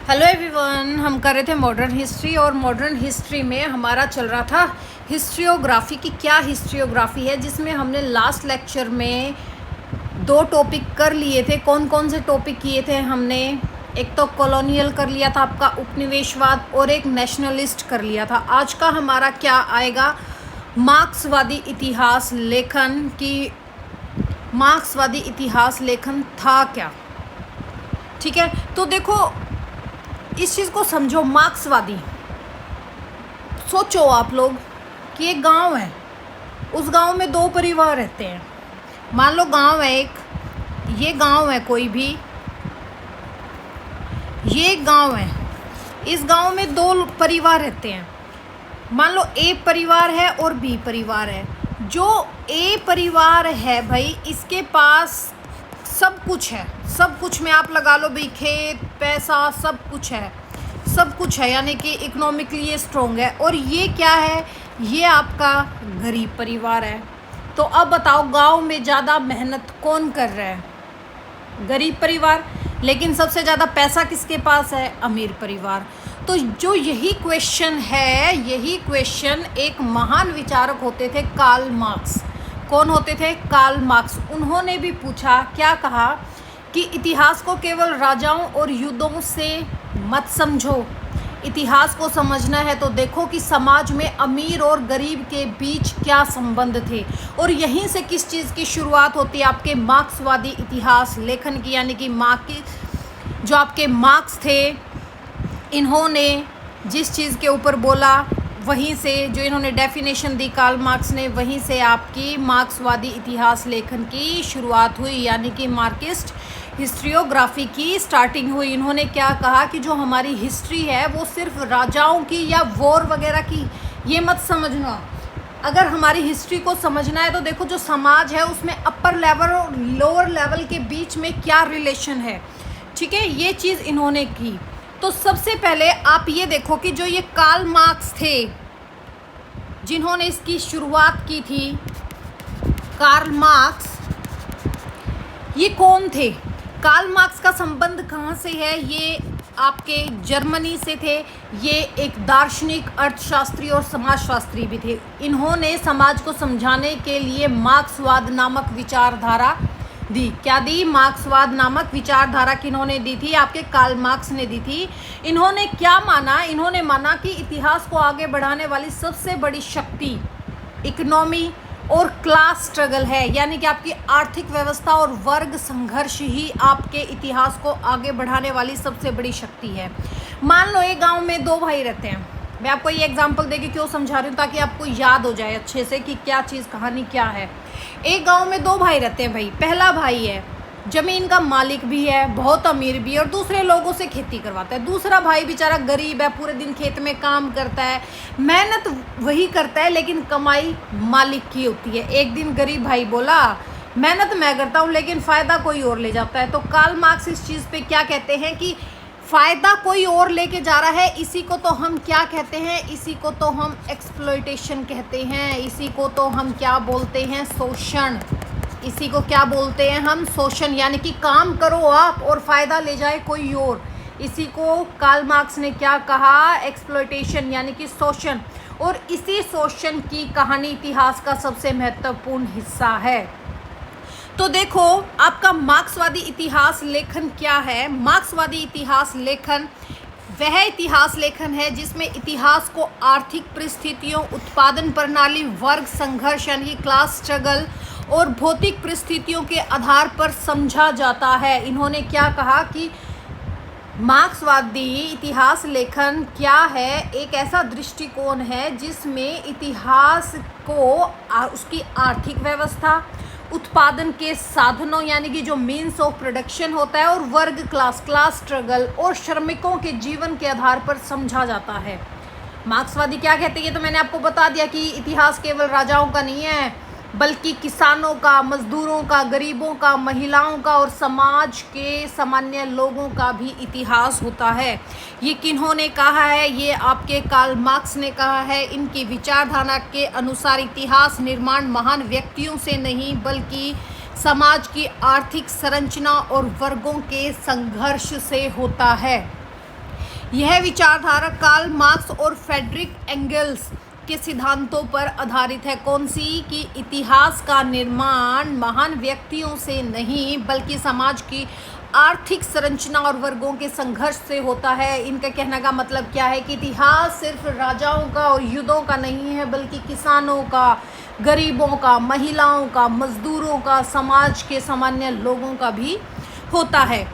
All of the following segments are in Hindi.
हेलो एवरीवन, हम कर रहे थे मॉडर्न हिस्ट्री और मॉडर्न हिस्ट्री में हमारा चल रहा था हिस्ट्रियोग्राफी की क्या हिस्ट्रियोग्राफी है, जिसमें हमने लास्ट लेक्चर में 2 टॉपिक कर लिए थे। कौन कौन से टॉपिक किए थे हमने? एक तो कॉलोनियल कर लिया था आपका उपनिवेशवाद, और एक नेशनलिस्ट कर लिया था। आज का हमारा क्या आएगा? मार्क्सवादी इतिहास लेखन की मार्क्सवादी इतिहास लेखन था क्या। ठीक है, तो देखो इस चीज़ को समझो। मार्क्सवादी, सोचो आप लोग कि एक गांव है, उस गांव में 2 परिवार रहते हैं। मान लो गांव है एक, ये गांव है कोई भी, ये एक गांव है, इस गांव में 2 परिवार रहते हैं। मान लो ए परिवार है और बी परिवार है। जो ए परिवार है भाई, इसके पास सब कुछ है, सब कुछ में आप लगा लो भाई, खेत पैसा सब कुछ है, यानी कि इकोनॉमिकली ये स्ट्रॉन्ग है। और ये क्या है? ये आपका गरीब परिवार है। तो अब बताओ, गांव में ज़्यादा मेहनत कौन कर रहा है? गरीब परिवार। लेकिन सबसे ज़्यादा पैसा किसके पास है? अमीर परिवार। तो जो यही क्वेश्चन है, यही क्वेश्चन एक महान विचारक होते थे, कार्ल मार्क्स। कौन होते थे? Karl Marx. उन्होंने भी पूछा, क्या कहा कि इतिहास को केवल राजाओं और युद्धों से मत समझो। इतिहास को समझना है तो देखो कि समाज में अमीर और गरीब के बीच क्या संबंध थे। और यहीं से किस चीज़ की शुरुआत होती है? आपके मार्क्सवादी इतिहास लेखन की, यानी कि जो आपके मार्क्स थे, इन्होंने जिस चीज़ के ऊपर बोला, वहीं से जो इन्होंने डेफिनेशन दी कार्ल मार्क्स ने, वहीं से आपकी मार्क्सवादी इतिहास लेखन की शुरुआत हुई, यानी कि मार्क्सिस्ट हिस्ट्रियोग्राफी की स्टार्टिंग हुई। इन्होंने क्या कहा कि जो हमारी हिस्ट्री है वो सिर्फ राजाओं की या वॉर वगैरह की ये मत समझना। अगर हमारी हिस्ट्री को समझना है तो देखो, जो समाज है उसमें अपर लेवल और लोअर लेवल के बीच में क्या रिलेशन है। ठीक है, ये चीज़ इन्होंने की। तो सबसे पहले आप ये देखो कि जो ये कार्ल मार्क्स थे, जिन्होंने इसकी शुरुआत की थी, कार्ल मार्क्स, ये कौन थे? कार्ल मार्क्स का संबंध कहाँ से है? ये आपके जर्मनी से थे। ये एक दार्शनिक, अर्थशास्त्री और समाजशास्त्री भी थे। इन्होंने समाज को समझाने के लिए मार्क्सवाद नामक विचारधारा दी। क्या दी? मार्क्सवाद नामक विचारधारा किन्होंने दी थी? आपके कार्ल मार्क्स ने दी थी। इन्होंने क्या माना? इन्होंने माना कि इतिहास को आगे बढ़ाने वाली सबसे बड़ी शक्ति इकोनॉमी और क्लास स्ट्रगल है, यानी कि आपकी आर्थिक व्यवस्था और वर्ग संघर्ष ही आपके इतिहास को आगे बढ़ाने वाली सबसे बड़ी शक्ति है। मान लो एक गांव में 2 भाई रहते हैं। मैं आपको ये एग्जांपल देके क्यों समझा रही हूँ, ताकि आपको याद हो जाए अच्छे से कि क्या चीज़, कहानी क्या है। एक गांव में 2 भाई रहते हैं भाई। पहला भाई है, ज़मीन का मालिक भी है, बहुत अमीर भी है, और दूसरे लोगों से खेती करवाता है। दूसरा भाई बेचारा गरीब है, पूरे दिन खेत में काम करता है, मेहनत वही करता है, लेकिन कमाई मालिक की होती है। एक दिन गरीब भाई बोला, मेहनत मैं करता हूँ लेकिन फ़ायदा कोई और ले जाता है। तो कार्ल मार्क्स इस चीज़ पे क्या कहते हैं कि फ़ायदा कोई और लेके जा रहा है, इसी को तो हम क्या कहते हैं? इसी को तो हम एक्सप्लॉयटेशन कहते हैं। इसी को तो हम क्या बोलते हैं? शोषण। इसी को क्या बोलते हैं हम? शोषण। यानी कि काम करो आप और फ़ायदा ले जाए कोई और। इसी को कार्ल मार्क्स ने क्या कहा? एक्सप्लॉयटेशन, यानी कि शोषण। और इसी शोषण की कहानी इतिहास का सबसे महत्वपूर्ण हिस्सा है। तो देखो, आपका मार्क्सवादी इतिहास लेखन क्या है? मार्क्सवादी इतिहास लेखन वह इतिहास लेखन है जिसमें इतिहास को आर्थिक परिस्थितियों, उत्पादन प्रणाली, वर्ग संघर्ष यानी कि क्लास स्ट्रगल और भौतिक परिस्थितियों के आधार पर समझा जाता है। इन्होंने क्या कहा कि मार्क्सवादी इतिहास लेखन क्या है? एक ऐसा दृष्टिकोण है जिसमें इतिहास को उसकी आर्थिक व्यवस्था, उत्पादन के साधनों यानी कि जो मीन्स ऑफ प्रोडक्शन होता है, और वर्ग क्लास स्ट्रगल और श्रमिकों के जीवन के आधार पर समझा जाता है। मार्क्सवादी क्या कहते हैं? ये तो मैंने आपको बता दिया कि इतिहास केवल राजाओं का नहीं है, बल्कि किसानों का, मजदूरों का, गरीबों का, महिलाओं का और समाज के सामान्य लोगों का भी इतिहास होता है। ये किन्होंने कहा है? ये आपके कार्ल मार्क्स ने कहा है। इनकी विचारधारा के अनुसार इतिहास निर्माण महान व्यक्तियों से नहीं, बल्कि समाज की आर्थिक संरचना और वर्गों के संघर्ष से होता है। यह विचारधारा कार्ल मार्क्स और फ्रेडरिक एंगल्स के सिद्धांतों पर आधारित है। कौन सी? कि इतिहास का निर्माण महान व्यक्तियों से नहीं बल्कि समाज की आर्थिक संरचना और वर्गों के संघर्ष से होता है। इनका कहने का मतलब क्या है कि इतिहास सिर्फ राजाओं का और युद्धों का नहीं है बल्कि किसानों का, गरीबों का, महिलाओं का, मजदूरों का, समाज के सामान्य लोगों का भी होता है।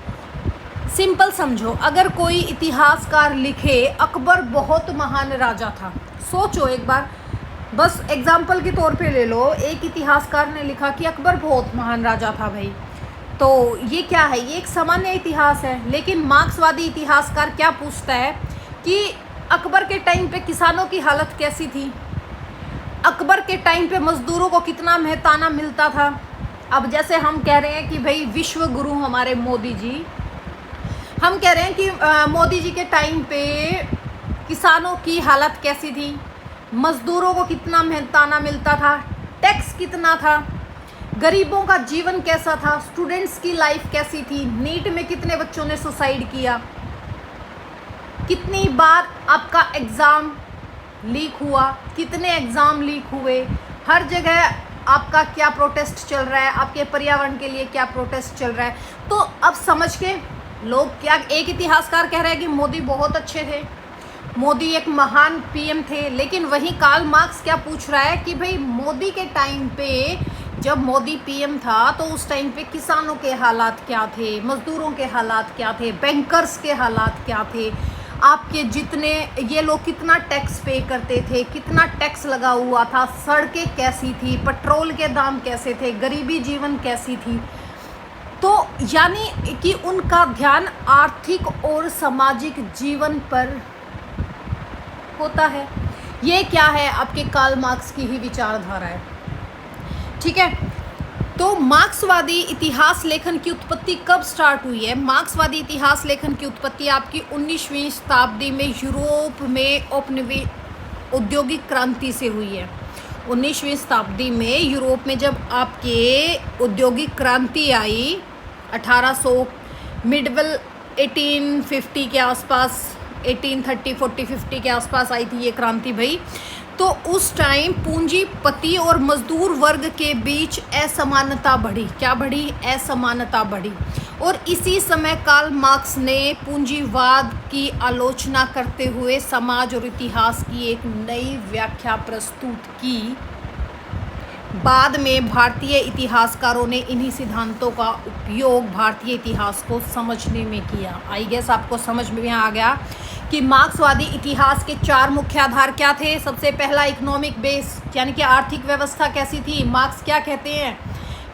सिंपल समझो, अगर कोई इतिहासकार लिखे अकबर बहुत महान राजा था, सोचो एक बार, बस एग्जाम्पल के तौर पे ले लो, एक इतिहासकार ने लिखा कि अकबर बहुत महान राजा था भाई, तो ये क्या है? ये एक सामान्य इतिहास है। लेकिन मार्क्सवादी इतिहासकार क्या पूछता है कि अकबर के टाइम पे किसानों की हालत कैसी थी, अकबर के टाइम पे मजदूरों को कितना मेहताना मिलता था। अब जैसे हम कह रहे हैं कि भाई विश्व गुरु हमारे मोदी जी, हम कह रहे हैं कि मोदी जी के टाइम पे किसानों की हालत कैसी थी, मजदूरों को कितना मेहताना मिलता था, टैक्स कितना था, गरीबों का जीवन कैसा था, स्टूडेंट्स की लाइफ कैसी थी, नीट में कितने बच्चों ने सुसाइड किया, कितनी बार आपका एग्ज़ाम लीक हुआ, कितने एग्ज़ाम लीक हुए, हर जगह आपका क्या प्रोटेस्ट चल रहा है, आपके पर्यावरण के लिए क्या प्रोटेस्ट चल रहा है। तो अब समझ के लोग क्या, एक इतिहासकार कह रहा है कि मोदी बहुत अच्छे थे, मोदी एक महान पीएम थे, लेकिन वहीं कार्ल मार्क्स क्या पूछ रहा है कि भाई मोदी के टाइम पे, जब मोदी पीएम था तो उस टाइम पे किसानों के हालात क्या थे, मजदूरों के हालात क्या थे, बैंकर्स के हालात क्या थे, आपके जितने ये लोग कितना टैक्स पे करते थे, कितना टैक्स लगा हुआ था, सड़कें कैसी थी, पेट्रोल के दाम कैसे थे, गरीबी जीवन कैसी थी। तो यानी कि उनका ध्यान आर्थिक और सामाजिक जीवन पर होता है। ये क्या है? आपके कार्ल मार्क्स की ही विचारधारा है, ठीक है। तो मार्क्सवादी इतिहास लेखन की उत्पत्ति कब स्टार्ट हुई है? मार्क्सवादी इतिहास लेखन की उत्पत्ति आपकी 19वीं शताब्दी में यूरोप में औद्योगिक क्रांति से हुई है। 19वीं शताब्दी में यूरोप में जब आपके औद्योगिक क्रांति आई 1800 मिडल 1850 के आसपास, 1830 40 50 के आसपास आई थी ये क्रांति भाई। तो उस टाइम पूंजीपति और मजदूर वर्ग के बीच असमानता बढ़ी। क्या बढ़ी? असमानता बढ़ी। और इसी समय कार्ल मार्क्स ने पूंजीवाद की आलोचना करते हुए समाज और इतिहास की एक नई व्याख्या प्रस्तुत की। बाद में भारतीय इतिहासकारों ने इन्हीं सिद्धांतों का उपयोग भारतीय इतिहास को समझने में किया। आई गेस आपको समझ में आ गया कि मार्क्सवादी इतिहास के 4 मुख्य आधार क्या थे। सबसे पहला इकोनॉमिक बेस, यानी कि आर्थिक व्यवस्था कैसी थी। मार्क्स क्या कहते हैं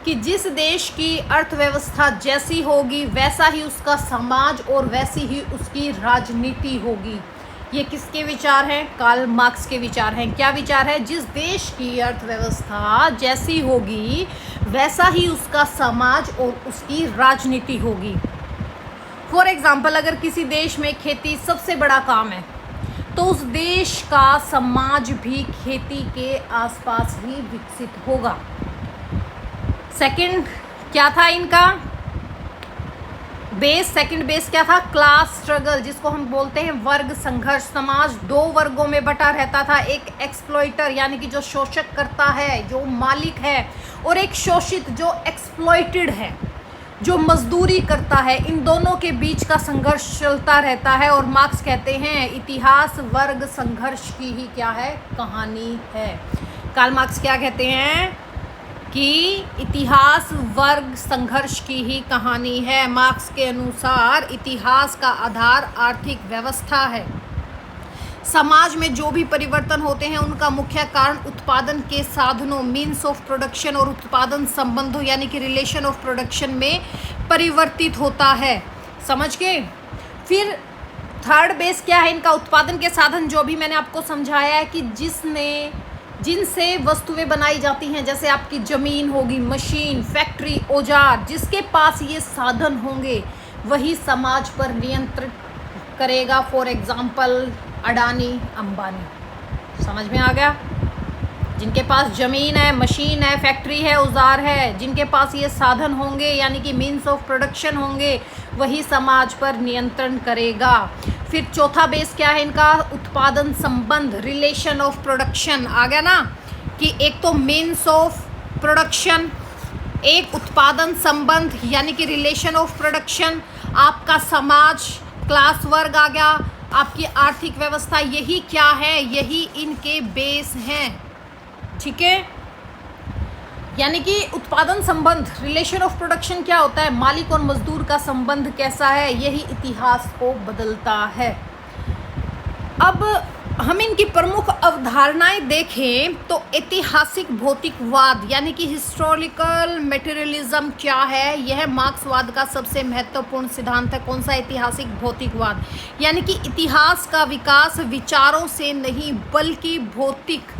कि जिस देश की अर्थव्यवस्था जैसी होगी वैसा ही उसका समाज और वैसी ही उसकी राजनीति होगी। ये किसके विचार हैं? कार्ल मार्क्स के विचार हैं। क्या विचार है? जिस देश की अर्थव्यवस्था जैसी होगी वैसा ही उसका समाज और उसकी राजनीति होगी। फॉर एग्जाम्पल, अगर किसी देश में खेती सबसे बड़ा काम है तो उस देश का समाज भी खेती के आसपास ही विकसित होगा। सेकंड क्या था इनका बेस? सेकंड बेस क्या था? क्लास स्ट्रगल, जिसको हम बोलते हैं वर्ग संघर्ष। समाज 2 वर्गों में बटा रहता था, एक एक्सप्लॉइटर यानी कि जो शोषक करता है, जो मालिक है, और एक शोषित जो एक्सप्लॉइटेड है, जो मजदूरी करता है। इन दोनों के बीच का संघर्ष चलता रहता है। और मार्क्स कहते हैं इतिहास वर्ग संघर्ष की ही क्या है? कहानी है। कार्ल मार्क्स क्या कहते हैं कि इतिहास वर्ग संघर्ष की ही कहानी है। मार्क्स के अनुसार इतिहास का आधार आर्थिक व्यवस्था है। समाज में जो भी परिवर्तन होते हैं उनका मुख्य कारण उत्पादन के साधनों, मीन्स ऑफ प्रोडक्शन, और उत्पादन संबंधों यानी कि रिलेशन ऑफ प्रोडक्शन में परिवर्तित होता है। समझ गए? फिर थर्ड बेस क्या है इनका? उत्पादन के साधन, जो भी मैंने आपको समझाया है कि जिनसे वस्तुएं बनाई जाती हैं, जैसे आपकी ज़मीन होगी, मशीन, फैक्ट्री, औजार, जिसके पास ये साधन होंगे वही समाज पर नियंत्रित करेगा। For example Adani, Ambani. समझ में आ गया? जिनके पास ज़मीन है, मशीन है, फैक्ट्री है, औजार है, जिनके पास ये साधन होंगे यानी कि मीन्स ऑफ प्रोडक्शन होंगे, वही समाज पर नियंत्रण करेगा। फिर चौथा बेस क्या है इनका, उत्पादन संबंध, रिलेशन ऑफ प्रोडक्शन। आ गया ना कि एक तो मीन्स ऑफ प्रोडक्शन, एक उत्पादन संबंध यानी कि रिलेशन ऑफ प्रोडक्शन, आपका समाज, क्लास वर्ग आ गया, आपकी आर्थिक व्यवस्था, यही क्या है, यही इनके बेस हैं। ठीक है, यानी कि उत्पादन संबंध, रिलेशन ऑफ प्रोडक्शन क्या होता है, मालिक और मजदूर का संबंध कैसा है, यही इतिहास को बदलता है। अब हम इनकी प्रमुख अवधारणाएं देखें तो ऐतिहासिक भौतिकवाद यानी कि हिस्टोरिकल मटेरियलिज्म क्या है, यह मार्क्सवाद का सबसे महत्वपूर्ण सिद्धांत है। कौन सा, ऐतिहासिक भौतिकवाद, यानी कि इतिहास का विकास विचारों से नहीं बल्कि भौतिक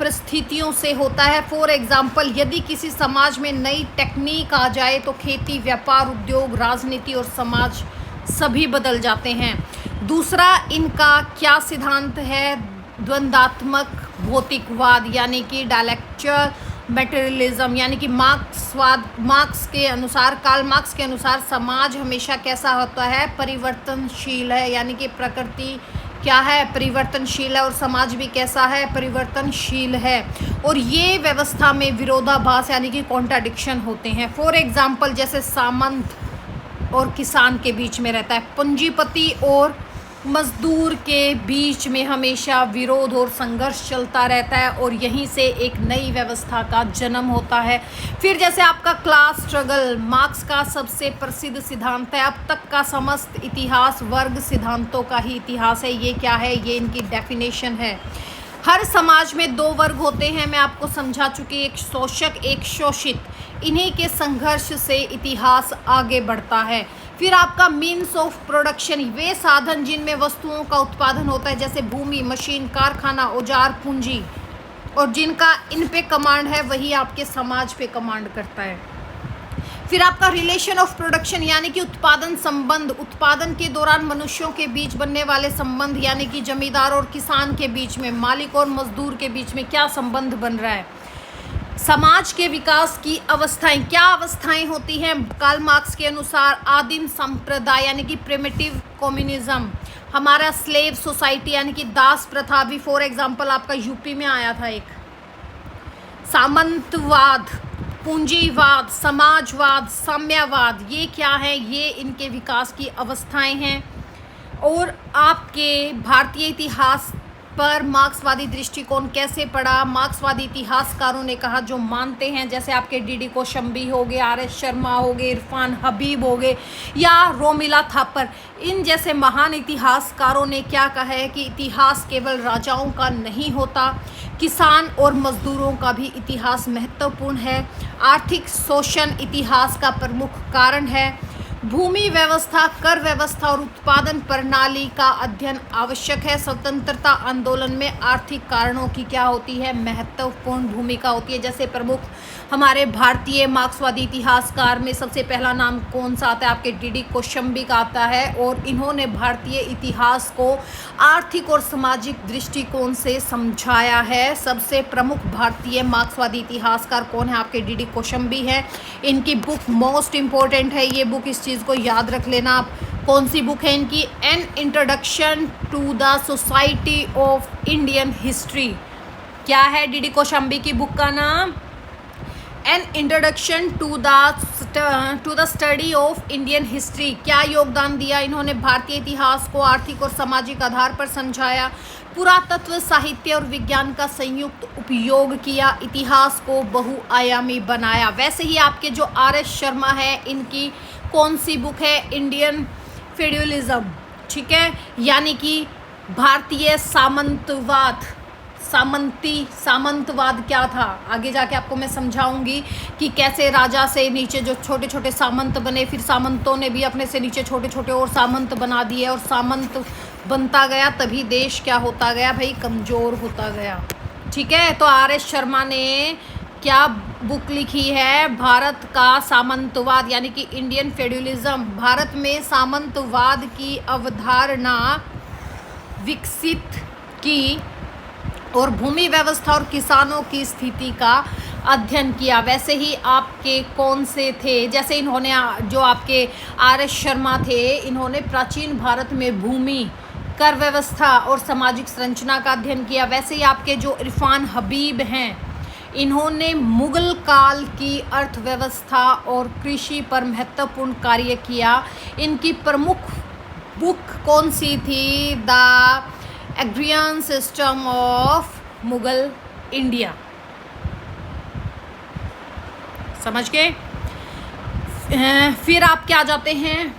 परिस्थितियों से होता है। फॉर एग्जाम्पल, यदि किसी समाज में नई टेक्निक आ जाए तो खेती, व्यापार, उद्योग, राजनीति और समाज सभी बदल जाते हैं। दूसरा इनका क्या सिद्धांत है, द्वंद्वात्मक भौतिकवाद यानी कि डायलेक्चुअल मटेरियलिज्म, यानी कि मार्क्स के अनुसार, कार्ल मार्क्स के अनुसार समाज हमेशा कैसा होता है, परिवर्तनशील है, यानी कि प्रकृति क्या है, परिवर्तनशील है, और समाज भी कैसा है, परिवर्तनशील है। और ये व्यवस्था में विरोधाभास यानी कि कॉन्ट्राडिक्शन होते हैं। फॉर एग्जाम्पल, जैसे सामंत और किसान के बीच में रहता है, पूंजीपति और मजदूर के बीच में हमेशा विरोध और संघर्ष चलता रहता है, और यहीं से एक नई व्यवस्था का जन्म होता है। फिर जैसे आपका क्लास स्ट्रगल, मार्क्स का सबसे प्रसिद्ध सिद्धांत है। अब तक का समस्त इतिहास वर्ग सिद्धांतों का ही इतिहास है। ये क्या है, ये इनकी डेफिनेशन है। हर समाज में दो वर्ग होते हैं, मैं आपको समझा चुकी, एक शोषक, एक शोषित। इन्हीं के संघर्ष से इतिहास आगे बढ़ता है। फिर आपका मीन्स ऑफ प्रोडक्शन, वे साधन जिनमें वस्तुओं का उत्पादन होता है, जैसे भूमि, मशीन, कारखाना, औजार, पूंजी, और जिनका इन पे कमांड है वही आपके समाज पे कमांड करता है। फिर आपका रिलेशन ऑफ प्रोडक्शन यानी कि उत्पादन संबंध, उत्पादन के दौरान मनुष्यों के बीच बनने वाले संबंध, यानी कि जमींदार और किसान के बीच में, मालिक और मजदूर के बीच में क्या संबंध बन रहा है। समाज के विकास की अवस्थाएं, क्या अवस्थाएं होती हैं कार्ल मार्क्स के अनुसार, आदिम संप्रदाय यानी कि प्रिमिटिव कम्युनिज्म, हमारा स्लेव सोसाइटी यानी कि दास प्रथा भी, फॉर एग्जांपल आपका यूपी में आया था एक, सामंतवाद, पूंजीवाद, समाजवाद, साम्यवाद, ये क्या है, ये इनके विकास की अवस्थाएं हैं। और आपके भारतीय इतिहास पर मार्क्सवादी दृष्टिकोण कैसे पड़ा, मार्क्सवादी इतिहासकारों ने कहा जो मानते हैं, जैसे आपके डी.डी. कोशंबी हो गए, आर.एस. शर्मा हो गए, इरफान हबीब हो गए, या रोमिला थापर, इन जैसे महान इतिहासकारों ने क्या कहा है कि इतिहास केवल राजाओं का नहीं होता, किसान और मजदूरों का भी इतिहास महत्वपूर्ण है। आर्थिक शोषण इतिहास का प्रमुख कारण है। भूमि व्यवस्था, कर व्यवस्था और उत्पादन प्रणाली का अध्ययन आवश्यक है। स्वतंत्रता आंदोलन में आर्थिक कारणों की क्या होती है, महत्वपूर्ण भूमिका होती है। जैसे प्रमुख हमारे भारतीय मार्क्सवादी इतिहासकार में सबसे पहला नाम कौन सा आता है, आपके डी.डी. कोशंबी का आता है, और इन्होंने भारतीय इतिहास को आर्थिक और सामाजिक दृष्टिकोण से समझाया है। सबसे प्रमुख भारतीय मार्क्सवादी इतिहासकार कौन है, आपके डी.डी. कोशंबी है। इनकी बुक मोस्ट इम्पोर्टेंट है, ये बुक, इस चीज़ को याद रख लेना आप। कौन सी बुक है इनकी, an introduction to the society of Indian history. क्या है डी.डी. कोशंबी की बुक का नाम, an introduction to the study of Indian history. क्या योगदान दिया इन्होंने, भारतीय इतिहास को आर्थिक और सामाजिक आधार पर समझाया, पुरातत्व, साहित्य और विज्ञान का संयुक्त उपयोग किया, इतिहास को बहुआयामी बनाया। वैसे ही आपके जो आर.एस. शर्मा है, इनकी कौन सी बुक है, इंडियन फेड्यूलिज्म, ठीक है, यानी कि भारतीय सामंतवाद। सामंतवाद क्या था, आगे जाके आपको मैं समझाऊंगी कि कैसे राजा से नीचे जो छोटे छोटे सामंत बने, फिर सामंतों ने भी अपने से नीचे छोटे छोटे और सामंत बना दिए, और सामंत बनता गया, तभी देश क्या होता गया भाई, कमज़ोर होता गया। ठीक है, तो आर.एस. शर्मा ने क्या बुक लिखी है, भारत का सामंतवाद यानी कि इंडियन फेड्यूलिज्म। भारत में सामंतवाद की अवधारणा विकसित की और भूमि व्यवस्था और किसानों की स्थिति का अध्ययन किया। वैसे ही आपके कौन से थे, जैसे इन्होंने जो आपके RS शर्मा थे, इन्होंने प्राचीन भारत में भूमि, कर व्यवस्था और सामाजिक संरचना का अध्ययन किया। वैसे ही आपके जो इरफान हबीब हैं, इन्होंने मुगल काल की अर्थव्यवस्था और कृषि पर महत्वपूर्ण कार्य किया। इनकी प्रमुख बुक कौन सी थी? The agrarian system of Mughal India. समझ गए? फिर आप क्या जाते हैं?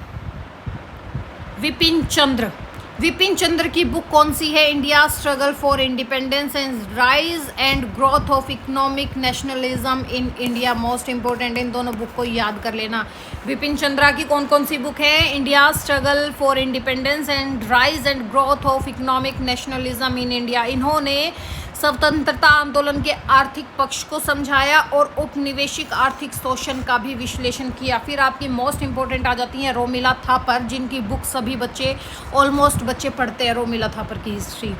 विपिन चंद्र। विपिन चंद्र की बुक कौन सी है? India struggle for independence and rise and growth of economic nationalism in India. Most important, इन दोनों बुक को याद कर लेना। विपिन चंद्रा की कौन कौन सी बुक है? India struggle for independence and rise and growth of economic nationalism in India. इन्होंने स्वतंत्रता आंदोलन के आर्थिक पक्ष को समझाया और उपनिवेशिक आर्थिक शोषण का भी विश्लेषण किया। फिर आपकी मोस्ट इंपॉर्टेंट आ जाती हैं रोमिला थापर, जिनकी बुक सभी बच्चे, ऑलमोस्ट बच्चे पढ़ते हैं, रोमिला थापर की हिस्ट्री।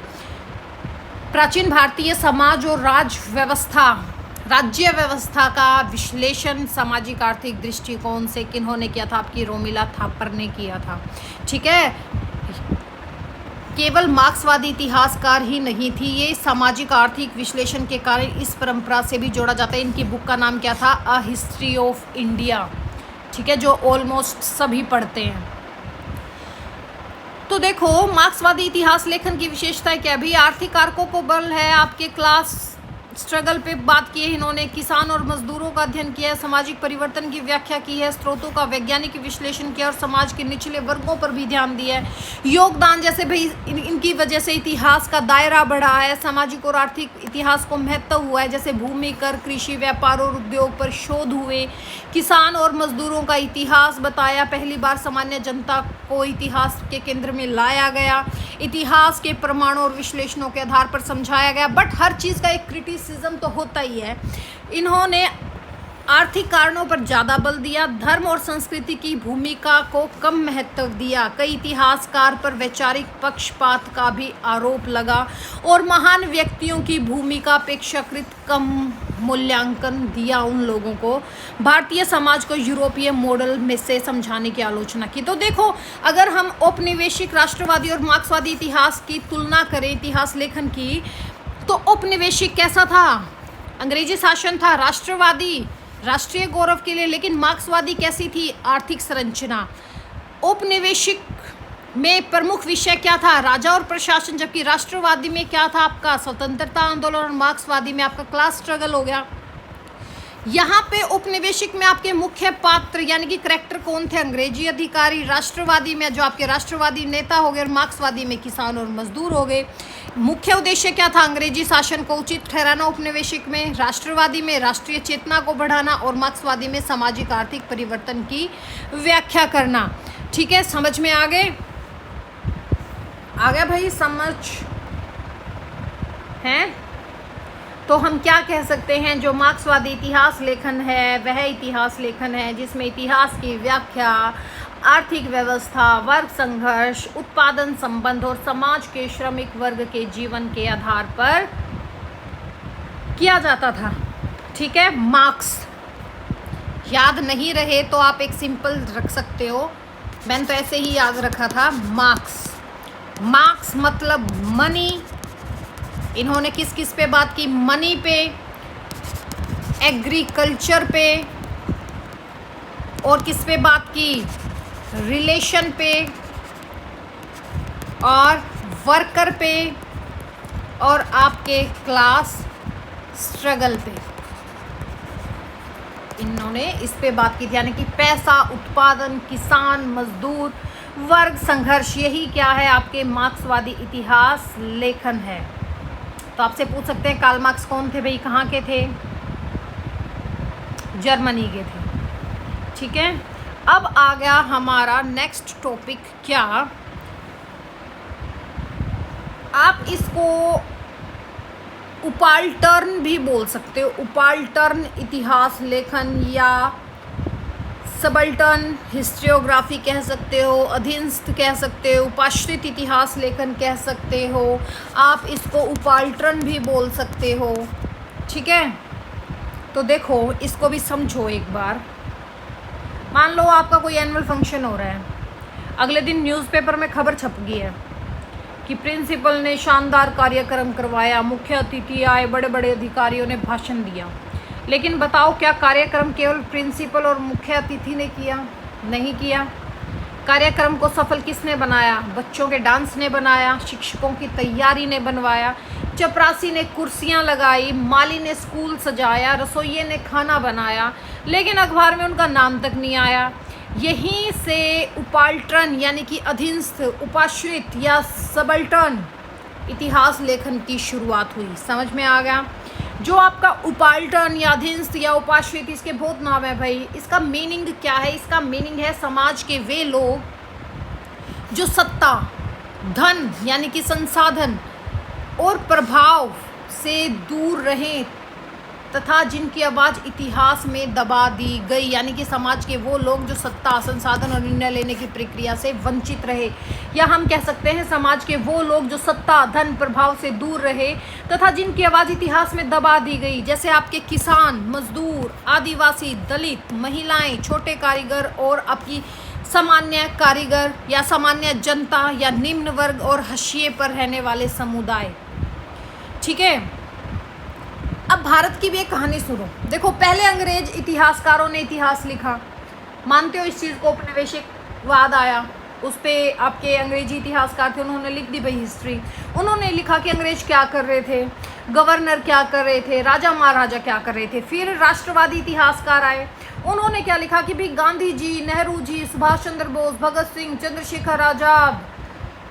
प्राचीन भारतीय समाज और राज्य व्यवस्था का विश्लेषण सामाजिक आर्थिक दृष्टिकोण से किन्होंने किया था? आपकी रोमिला थापर ने किया था। ठीक है, केवल मार्क्सवादी इतिहासकार ही नहीं थी, ये सामाजिक आर्थिक विश्लेषण के कारण इस परंपरा से भी जोड़ा जाता है। इनकी बुक का नाम क्या था? A history of India. ठीक है, जो ऑलमोस्ट सभी पढ़ते हैं। तो देखो, मार्क्सवादी इतिहास लेखन की विशेषता क्या है? भी आर्थिक कारकों को बल है, आपके क्लास स्ट्रगल पे बात की है इन्होंने, किसान और मजदूरों का अध्ययन किया है, सामाजिक परिवर्तन की व्याख्या की है, स्रोतों का वैज्ञानिक विश्लेषण किया और समाज के निचले वर्गों पर भी ध्यान दिया है। योगदान, जैसे भाई इनकी वजह से इतिहास का दायरा बढ़ा है, सामाजिक और आर्थिक इतिहास को महत्व हुआ है, जैसे भूमि कर, कृषि, व्यापार और उद्योग पर शोध हुए, किसान और मजदूरों का इतिहास बताया, पहली बार सामान्य जनता को इतिहास के केंद्र में लाया गया, इतिहास के प्रमाणों और विश्लेषणों के आधार पर समझाया गया। बट हर चीज़ का एक क्रिटिसिज्म तो होता ही है। इन्होंने आर्थिक कारणों पर ज़्यादा बल दिया, धर्म और संस्कृति की भूमिका को कम महत्व दिया, कई इतिहासकार पर वैचारिक पक्षपात का भी आरोप लगा और महान व्यक्तियों की भूमिका अपेक्षाकृत कम मूल्यांकन दिया उन लोगों को। भारतीय समाज को यूरोपीय मॉडल में से समझाने की आलोचना की। तो देखो, अगर हम औपनिवेशिक, राष्ट्रवादी और मार्क्सवादी इतिहास की तुलना करें, इतिहास लेखन की, तो औपनिवेशिक कैसा था? अंग्रेजी शासन था, राष्ट्रवादी राष्ट्रीय गौरव के लिए, लेकिन मार्क्सवादी कैसी थी? आर्थिक संरचना। औपनिवेशिक में प्रमुख विषय क्या था? राजा और प्रशासन, जबकि राष्ट्रवादी में क्या था? आपका स्वतंत्रता आंदोलन, और मार्क्सवादी में आपका क्लास स्ट्रगल हो गया। यहाँ पे औपनिवेशिक में आपके मुख्य पात्र यानी कि करैक्टर कौन थे? अंग्रेजी अधिकारी। राष्ट्रवादी में जो आपके राष्ट्रवादी नेता हो गए, और मार्क्सवादी में किसान और मजदूर हो गए। मुख्य उद्देश्य क्या था? अंग्रेजी शासन को उचित ठहराना औपनिवेशिक में, राष्ट्रवादी में राष्ट्रीय चेतना को बढ़ाना, और मार्क्सवादी में सामाजिक आर्थिक परिवर्तन की व्याख्या करना। ठीक है, समझ में आ गए? आ गया भाई समझ हैं? तो हम क्या कह सकते हैं? जो मार्क्सवादी इतिहास लेखन है वह इतिहास लेखन है जिसमें इतिहास की व्याख्या आर्थिक व्यवस्था, वर्ग संघर्ष, उत्पादन संबंध और समाज के श्रमिक वर्ग के जीवन के आधार पर किया जाता था। ठीक है, मार्क्स याद नहीं रहे तो आप एक सिंपल रख सकते हो, मैंने तो ऐसे ही याद रखा था। मार्क्स मतलब मनी। इन्होंने किस किस पे बात की? मनी पे, एग्रीकल्चर पे, और किस पे बात की? रिलेशन पे, और वर्कर पे, और आपके क्लास स्ट्रगल पे इन्होंने इस पे बात की थी। यानी कि पैसा, उत्पादन, किसान, मजदूर, वर्ग संघर्ष, यही क्या है? आपके मार्क्सवादी इतिहास लेखन है। तो आपसे पूछ सकते हैं कार्ल मार्क्स कौन थे भाई? कहाँ के थे? जर्मनी के थे। ठीक है, अब आ गया हमारा नेक्स्ट टॉपिक। क्या आप इसको उपाल्टर्न भी बोल सकते हो? उपाल्टर्न इतिहास लेखन या सबल्टन हिस्ट्रियोग्राफी कह सकते हो, अधीनस्थ कह सकते हो, उपाश्रित इतिहास लेखन कह सकते हो, आप इसको उपाल्टन भी बोल सकते हो। ठीक है, तो देखो इसको भी समझो एक बार। मान लो आपका कोई एनुअल फंक्शन हो रहा है, अगले दिन न्यूज़पेपर में खबर छप गई है कि प्रिंसिपल ने शानदार कार्यक्रम करवाया, मुख्य अतिथि आए, बड़े बड़े अधिकारियों ने भाषण दिया। लेकिन बताओ क्या कार्यक्रम केवल प्रिंसिपल और मुख्य अतिथि ने किया? नहीं किया। कार्यक्रम को सफल किसने बनाया? बच्चों के डांस ने बनाया, शिक्षकों की तैयारी ने बनवाया, चपरासी ने कुर्सियां लगाई, माली ने स्कूल सजाया, रसोइये ने खाना बनाया, लेकिन अखबार में उनका नाम तक नहीं आया। यहीं से उपाल्टन यानी कि अधीनस्थ, उपाश्रित या सबल्टन इतिहास लेखन की शुरुआत हुई। समझ में आ गया? जो आपका उपाल्टन या अधीनस्थ या उपाश्रित, इसके बहुत नाम है भाई। इसका मीनिंग क्या है? इसका मीनिंग है समाज के वे लोग जो सत्ता, धन यानी कि संसाधन और प्रभाव से दूर रहें तथा जिनकी आवाज़ इतिहास में दबा दी गई, यानी कि समाज के वो लोग जो सत्ता, संसाधन और निर्णय लेने की प्रक्रिया से वंचित रहे, या हम कह सकते हैं समाज के वो लोग जो सत्ता, धन, प्रभाव से दूर रहे तथा जिनकी आवाज़ इतिहास में दबा दी गई, जैसे आपके किसान, मजदूर, आदिवासी, दलित, महिलाएं, छोटे कारीगर और आपकी सामान्य कारीगर या सामान्य जनता या निम्न वर्ग और हाशिए पर रहने वाले समुदाय। ठीक है, अब भारत की भी एक कहानी सुनो। देखो, पहले अंग्रेज इतिहासकारों ने इतिहास लिखा, मानते हो इस चीज़ को? उपनिवेशिकवाद आया, उस पर आपके अंग्रेजी इतिहासकार थे, उन्होंने लिख दी भाई हिस्ट्री। उन्होंने लिखा कि अंग्रेज क्या कर रहे थे, गवर्नर क्या कर रहे थे, राजा महाराजा क्या कर रहे थे। फिर राष्ट्रवादी इतिहासकार आए, उन्होंने क्या लिखा कि भाई गांधी जी, नेहरू जी, सुभाष चंद्र बोस, भगत सिंह, चंद्रशेखर आज़ाद,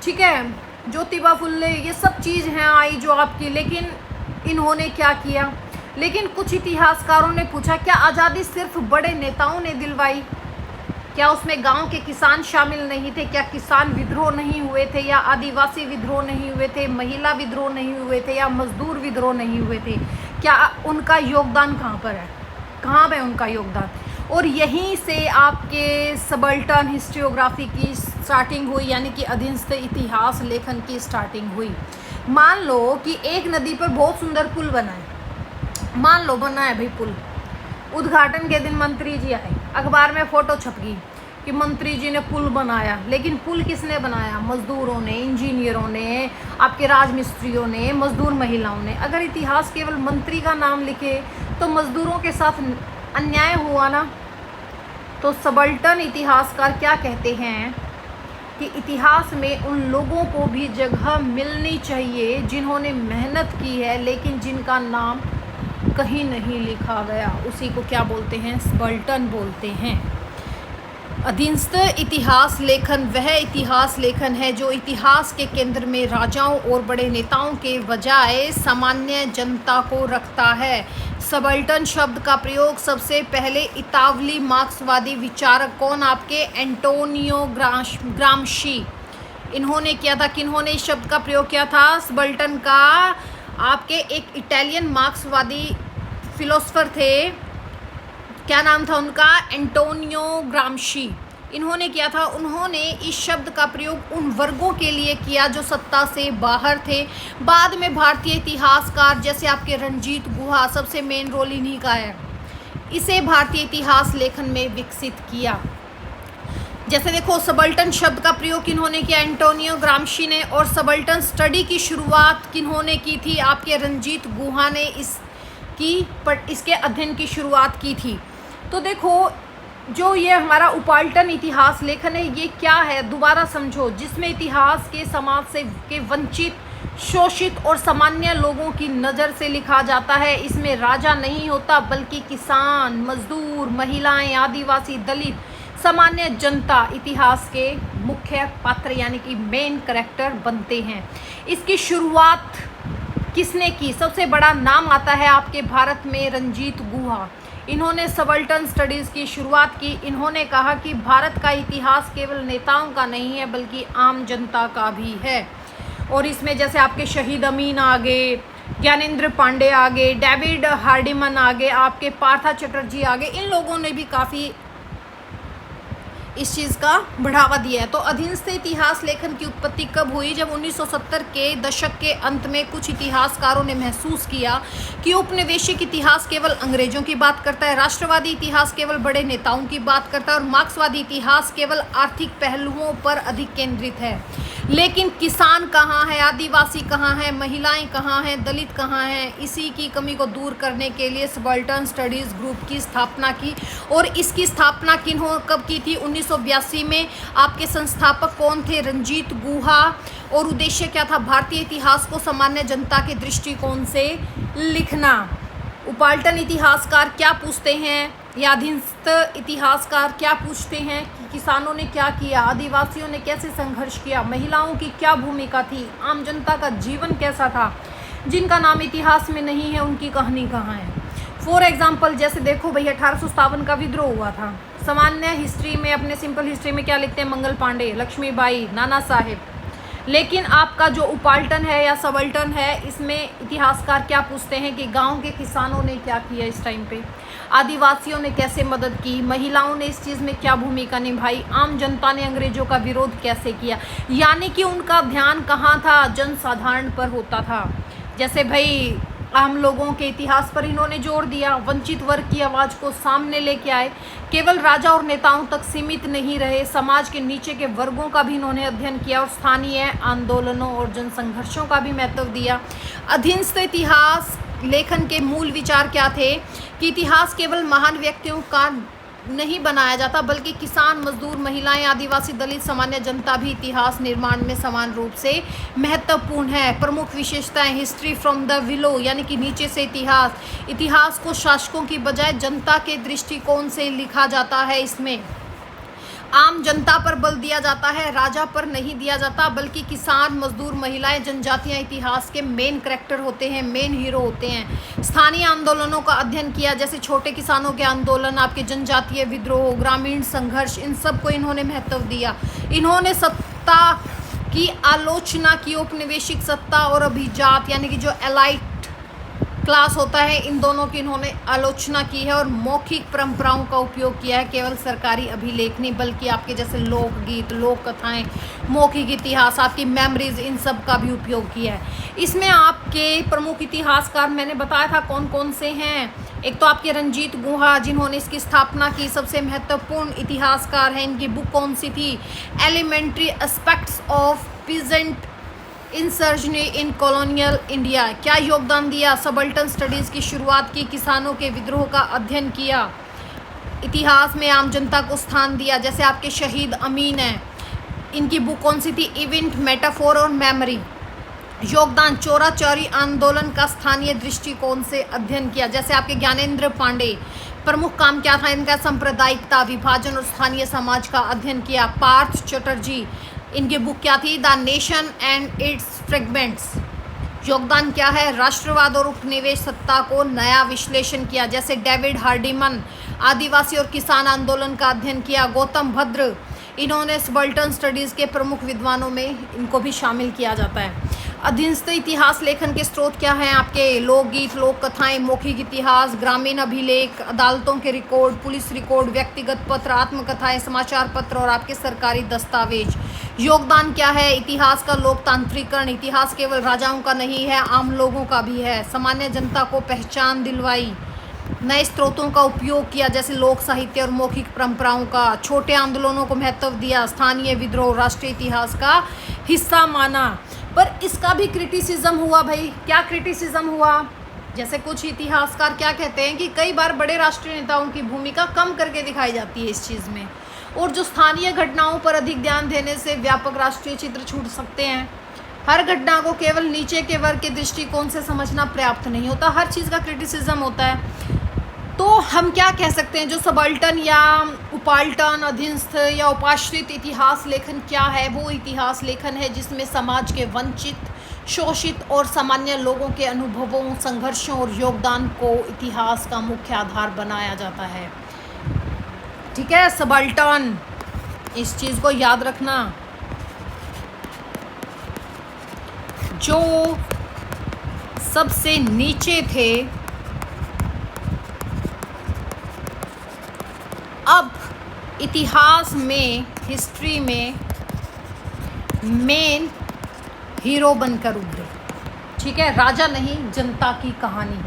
ठीक है, ज्योतिबा फुल्ले, ये सब चीज़ हैं आई जो आपकी। लेकिन इन्होंने क्या किया? लेकिन कुछ इतिहासकारों ने पूछा क्या आज़ादी सिर्फ बड़े नेताओं ने दिलवाई? क्या उसमें गांव के किसान शामिल नहीं थे? क्या किसान विद्रोह नहीं हुए थे? या आदिवासी विद्रोह नहीं हुए थे? महिला विद्रोह नहीं हुए थे? या मजदूर विद्रोह नहीं हुए थे? क्या उनका योगदान कहाँ पर है? कहाँ पे उनका योगदान? और यहीं से आपके सबल्टन हिस्ट्रियोग्राफी की स्टार्टिंग हुई, यानी कि अधीनस्थ इतिहास लेखन की स्टार्टिंग हुई। मान लो कि एक नदी पर बहुत सुंदर पुल बना है, मान लो बना है भाई पुल। उद्घाटन के दिन मंत्री जी आए, अखबार में फ़ोटो छप गई कि मंत्री जी ने पुल बनाया। लेकिन पुल किसने बनाया? मज़दूरों ने, इंजीनियरों ने, आपके राजमिस्त्रियों ने, मज़दूर महिलाओं ने। अगर इतिहास केवल मंत्री का नाम लिखे तो मज़दूरों के साथ अन्याय हुआ ना। तो सबल्टन इतिहासकार क्या कहते हैं कि इतिहास में उन लोगों को भी जगह मिलनी चाहिए जिन्होंने मेहनत की है लेकिन जिनका नाम कहीं नहीं लिखा गया। उसी को क्या बोलते हैं? सबल्टन बोलते हैं। अधीनस्थ इतिहास लेखन वह इतिहास लेखन है जो इतिहास के केंद्र में राजाओं और बड़े नेताओं के बजाय सामान्य जनता को रखता है। सबल्टन शब्द का प्रयोग सबसे पहले इतालवी मार्क्सवादी विचारक कौन? आपके एंटोनियो ग्राम्शी, इन्होंने किया था। किन्होंने इस शब्द का प्रयोग किया था? सबल्टन का आपके एक इटालियन मार्क्सवादी फिलोसोफर थे, क्या नाम था उनका? Antonio Gramsci. इन्होंने किया था। उन्होंने इस शब्द का प्रयोग उन वर्गों के लिए किया जो सत्ता से बाहर थे। बाद में भारतीय इतिहासकार जैसे आपके रणजीत गुहा, सबसे मेन रोल इन्हीं का है, इसे भारतीय इतिहास लेखन में विकसित किया। जैसे देखो, सबल्टन शब्द का प्रयोग किन्होंने किया? एंटोनियो ग्राम्शी ने। और सबल्टन स्टडी की शुरुआत किन्होंने की थी? आपके रणजीत गुहा ने इसके अध्ययन की शुरुआत की थी। तो देखो, जो ये हमारा उपाल्टन इतिहास लेखन है, ये क्या है दोबारा समझो, जिसमें इतिहास के समाज से के वंचित, शोषित और सामान्य लोगों की नज़र से लिखा जाता है। इसमें राजा नहीं होता बल्कि किसान, मजदूर, महिलाएं, आदिवासी, दलित, सामान्य जनता इतिहास के मुख्य पात्र यानी कि मेन कैरेक्टर बनते हैं। इसकी शुरुआत किसने की? सबसे बड़ा नाम आता है आपके भारत में रणजीत गुहा। इन्होंने सबल्टन स्टडीज़ की शुरुआत की। इन्होंने कहा कि भारत का इतिहास केवल नेताओं का नहीं है बल्कि आम जनता का भी है। और इसमें जैसे आपके शहीद अमीन आगे, ज्ञानेंद्र पांडे आगे, डेविड हार्डिमन आगे, आपके पार्था चटर्जी आगे, इन लोगों ने भी काफ़ी इस चीज़ का बढ़ावा दिया है। तो अधीनस्थ इतिहास लेखन की उत्पत्ति कब हुई? जब 1970 के दशक के अंत में कुछ इतिहासकारों ने महसूस किया कि औपनिवेशिक इतिहास केवल अंग्रेजों की बात करता है, राष्ट्रवादी इतिहास केवल बड़े नेताओं की बात करता है और मार्क्सवादी इतिहास केवल आर्थिक पहलुओं पर अधिक केंद्रित है। लेकिन किसान कहाँ है, आदिवासी कहाँ है, महिलाएं कहाँ हैं, दलित कहाँ हैं? इसी की कमी को दूर करने के लिए सबाल्टर्न स्टडीज़ ग्रुप की स्थापना की। और इसकी स्थापना कब की थी? 1982 में। आपके संस्थापक कौन थे? रंजीत गुहा। और उद्देश्य क्या था? भारतीय इतिहास को सामान्य जनता के दृष्टिकोण से लिखना। उपाल्टन इतिहासकार क्या पूछते हैं या अधीनस्थ इतिहासकार क्या पूछते हैं कि किसानों ने क्या किया, आदिवासियों ने कैसे संघर्ष किया, महिलाओं की क्या भूमिका थी, आम जनता का जीवन कैसा था, जिनका नाम इतिहास में नहीं है उनकी कहानी कहाँ है। फॉर एग्जाम्पल जैसे देखो भैया 1857 का विद्रोह हुआ था। सामान्य हिस्ट्री में, अपने सिंपल हिस्ट्री में क्या लिखते हैं? मंगल पांडे, लक्ष्मीबाई, नाना साहेब। लेकिन आपका जो उपाल्टन है या सबल्टन है, इसमें इतिहासकार क्या पूछते हैं कि गांव के किसानों ने क्या किया इस टाइम पे, आदिवासियों ने कैसे मदद की, महिलाओं ने इस चीज़ में क्या भूमिका निभाई, आम जनता ने अंग्रेजों का विरोध कैसे किया। यानी कि उनका ध्यान कहाँ था? जनसाधारण पर होता था। जैसे भाई आम लोगों के इतिहास पर इन्होंने जोर दिया, वंचित वर्ग की आवाज़ को सामने लेके आए, केवल राजा और नेताओं तक सीमित नहीं रहे, समाज के नीचे के वर्गों का भी इन्होंने अध्ययन किया और स्थानीय आंदोलनों और जन संघर्षों का भी महत्व दिया। अधीनस्थ इतिहास लेखन के मूल विचार क्या थे? कि इतिहास केवल महान व्यक्तियों का नहीं बनाया जाता, बल्कि किसान, मजदूर, महिलाएं, आदिवासी, दलित, सामान्य जनता भी इतिहास निर्माण में समान रूप से महत्वपूर्ण है। प्रमुख विशेषताएं: हिस्ट्री फ्रॉम द विलो, यानी कि नीचे से इतिहास को शासकों की बजाय जनता के दृष्टिकोण से लिखा जाता है। इसमें आम जनता पर बल दिया जाता है, राजा पर नहीं दिया जाता, बल्कि किसान, मजदूर, महिलाएं, जनजातियां इतिहास के मेन कैरेक्टर होते हैं, मेन हीरो होते हैं। स्थानीय आंदोलनों का अध्ययन किया, जैसे छोटे किसानों के आंदोलन, आपके जनजातीय विद्रोह, ग्रामीण संघर्ष, इन सब को इन्होंने महत्व दिया। इन्होंने सत्ता की आलोचना की, औपनिवेशिक सत्ता और अभिजात यानी कि जो एलाइट क्लास होता है, इन दोनों की इन्होंने आलोचना की है। और मौखिक परंपराओं का उपयोग किया है, केवल सरकारी अभिलेख नहीं बल्कि आपके जैसे लोकगीत, लोक कथाएं, मौखिक इतिहास, आपकी मेमोरीज, इन सब का भी उपयोग किया है। इसमें आपके प्रमुख इतिहासकार मैंने बताया था कौन कौन से हैं। एक तो आपके रंजीत गुहा, जिन्होंने इसकी स्थापना की, सबसे महत्वपूर्ण इतिहासकार हैं। इनकी बुक कौन सी थी? Elementary aspects of peasant insurgency in colonial India. क्या योगदान दिया? सबल्टन स्टडीज़ की शुरुआत की, किसानों के विद्रोह का अध्ययन किया, इतिहास में आम जनता को स्थान दिया, जैसे आपके शहीद अमीन हैं। इनकी बुक कौन सी थी? इवेंट, मेटाफोर और मेमोरी। योगदान: चोरा चोरी आंदोलन का स्थानीय दृष्टिकोण से अध्ययन किया, जैसे आपके ज्ञानेंद्र पांडे। प्रमुख काम क्या था इनका? सांप्रदायिकता, विभाजन और स्थानीय समाज का अध्ययन किया। पार्थ चटर्जी, इनकी बुक क्या थी? The nation and it's fragments. योगदान क्या है? राष्ट्रवाद और उपनिवेश सत्ता को नया विश्लेषण किया, जैसे डेविड हार्डिमन। आदिवासी और किसान आंदोलन का अध्ययन किया। गौतम भद्र, इन्होंने सबल्टन स्टडीज़ के प्रमुख विद्वानों में इनको भी शामिल किया जाता है। अधीनस्थ इतिहास लेखन के स्रोत क्या हैं? आपके लोकगीत, लोक कथाएं, मौखिक इतिहास, ग्रामीण अभिलेख, अदालतों के रिकॉर्ड, पुलिस रिकॉर्ड, व्यक्तिगत पत्र, आत्मकथाएं, समाचार पत्र और आपके सरकारी दस्तावेज। योगदान क्या है? इतिहास का लोकतांत्रिकरण, इतिहास केवल राजाओं का नहीं है, आम लोगों का भी है। सामान्य जनता को पहचान दिलवाई। नए स्रोतों का उपयोग किया, जैसे लोक साहित्य और मौखिक परंपराओं का। छोटे आंदोलनों को महत्व दिया, स्थानीय विद्रोह राष्ट्रीय इतिहास का हिस्सा माना। पर इसका भी क्रिटिसिज्म हुआ भाई। क्या क्रिटिसिज्म हुआ? जैसे कुछ इतिहासकार क्या कहते हैं कि कई बार बड़े राष्ट्रीय नेताओं की भूमिका कम करके दिखाई जाती है इस चीज़ में, और जो स्थानीय घटनाओं पर अधिक ध्यान देने से व्यापक राष्ट्रीय चित्र छूट सकते हैं। हर घटना को केवल नीचे के वर्ग के दृष्टिकोण से समझना पर्याप्त नहीं होता, हर चीज़ का क्रिटिसिज्म होता है। तो हम क्या कह सकते हैं, जो सबल्टन या उपाल्टन, अधीनस्थ या उपाश्रित इतिहास लेखन क्या है? वो इतिहास लेखन है जिसमें समाज के वंचित, शोषित और सामान्य लोगों के अनुभवों, संघर्षों और योगदान को इतिहास का मुख्य आधार बनाया जाता है। ठीक है, सबल्टन, इस चीज़ को याद रखना। जो सबसे नीचे थे, अब इतिहास में, हिस्ट्री में मेन हीरो बनकर उभरे। ठीक है, राजा नहीं, जनता की कहानी।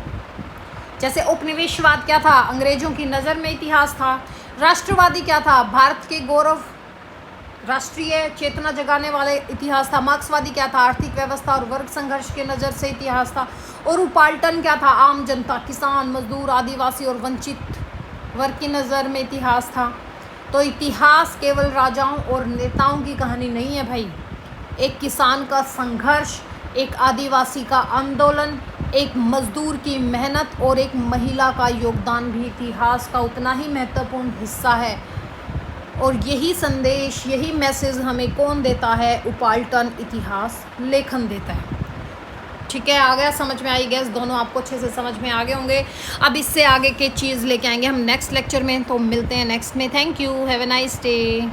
जैसे उपनिवेशवाद क्या था, अंग्रेजों की नज़र में इतिहास था। राष्ट्रवादी क्या था, भारत के गौरव, राष्ट्रीय चेतना जगाने वाले इतिहास था। मार्क्सवादी क्या था, आर्थिक व्यवस्था और वर्ग संघर्ष के नज़र से इतिहास था। और उपाल्टन क्या था, आम जनता, किसान, मजदूर, आदिवासी और वंचित वर्ग की नज़र में इतिहास था। तो इतिहास केवल राजाओं और नेताओं की कहानी नहीं है भाई। एक किसान का संघर्ष, एक आदिवासी का आंदोलन, एक मजदूर की मेहनत और एक महिला का योगदान भी इतिहास का उतना ही महत्वपूर्ण हिस्सा है। और यही संदेश, यही मैसेज हमें कौन देता है, उपाल्टन इतिहास लेखन देता है। ठीक है, आ गया समझ में? आई गैस दोनों आपको अच्छे से समझ में आ गए होंगे। अब इससे आगे के चीज़ लेके आएंगे हम नेक्स्ट लेक्चर में, तो मिलते हैं नेक्स्ट में। Thank you, have a nice day.